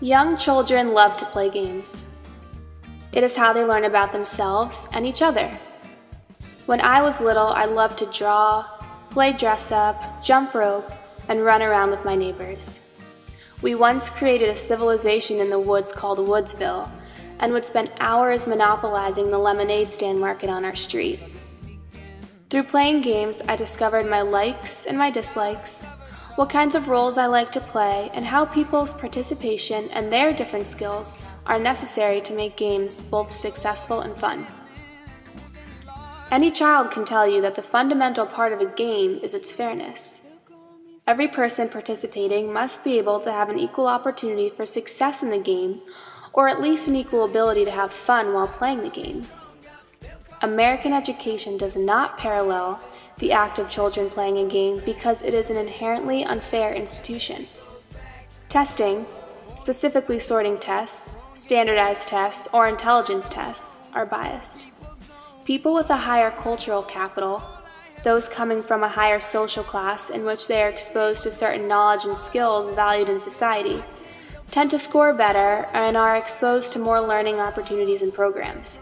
Young children love to play games. It is how they learn about themselves and each other. When I was little, I loved to draw, play dress-up, jump rope, and run around with my neighbors. We once created a civilization in the woods called Woodsville and would spend hours monopolizing the lemonade stand market on our street. Through playing games, I discovered my likes and my dislikes, what kinds of roles I like to play, and how people's participation and their different skills are necessary to make games both successful and fun. Any child can tell you that the fundamental part of a game is its fairness. Every person participating must be able to have an equal opportunity for success in the game, or at least an equal ability to have fun while playing the game. American education does not parallel the act of children playing a game because it is an inherently unfair institution. Testing, specifically sorting tests, standardized tests, or intelligence tests, are biased. People with a higher cultural capital, those coming from a higher social class in which they are exposed to certain knowledge and skills valued in society, tend to score better and are exposed to more learning opportunities and programs.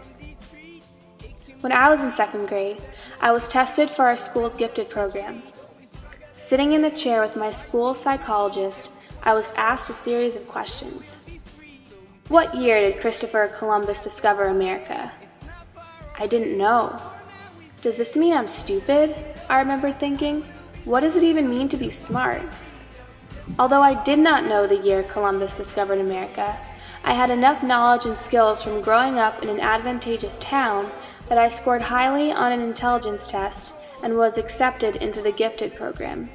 When I was in second grade, I was tested for our school's gifted program. Sitting in the chair with my school psychologist, I was asked a series of questions. What year did Christopher Columbus discover America? I didn't know. Does this mean I'm stupid? I remembered thinking. What does it even mean to be smart? Although I did not know the year Columbus discovered America, I had enough knowledge and skills from growing up in an advantageous town that I scored highly on an intelligence test and was accepted into the gifted program.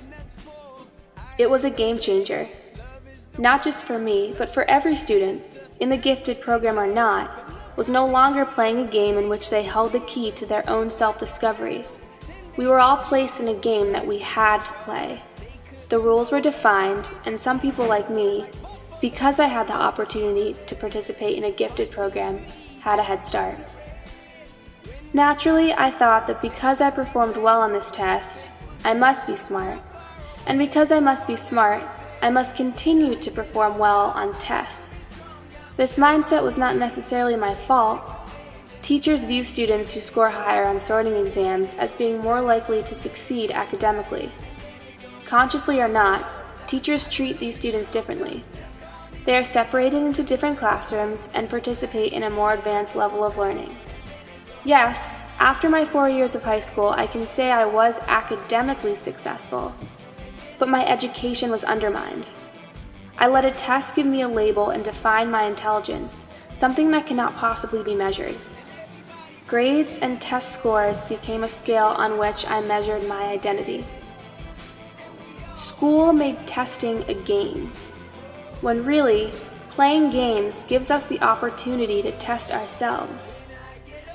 It was a game changer, not just for me, but for every student, in the gifted program or not, was no longer playing a game in which they held the key to their own self-discovery. We were all placed in a game that we had to play. The rules were defined, and some people like me, because I had the opportunity to participate in a gifted program, had a head start. Naturally, I thought that because I performed well on this test, I must be smart. And because I must be smart, I must continue to perform well on tests. This mindset was not necessarily my fault. Teachers view students who score higher on sorting exams as being more likely to succeed academically. Consciously or not, teachers treat these students differently. They are separated into different classrooms and participate in a more advanced level of learning. Yes, after my 4 years of high school, I can say I was academically successful, but my education was undermined. I let a test give me a label and define my intelligence, something that cannot possibly be measured. Grades and test scores became a scale on which I measured my identity. School made testing a game, when really, playing games gives us the opportunity to test ourselves.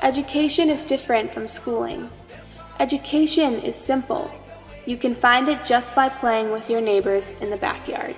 Education is different from schooling. Education is simple. You can find it just by playing with your neighbors in the backyard.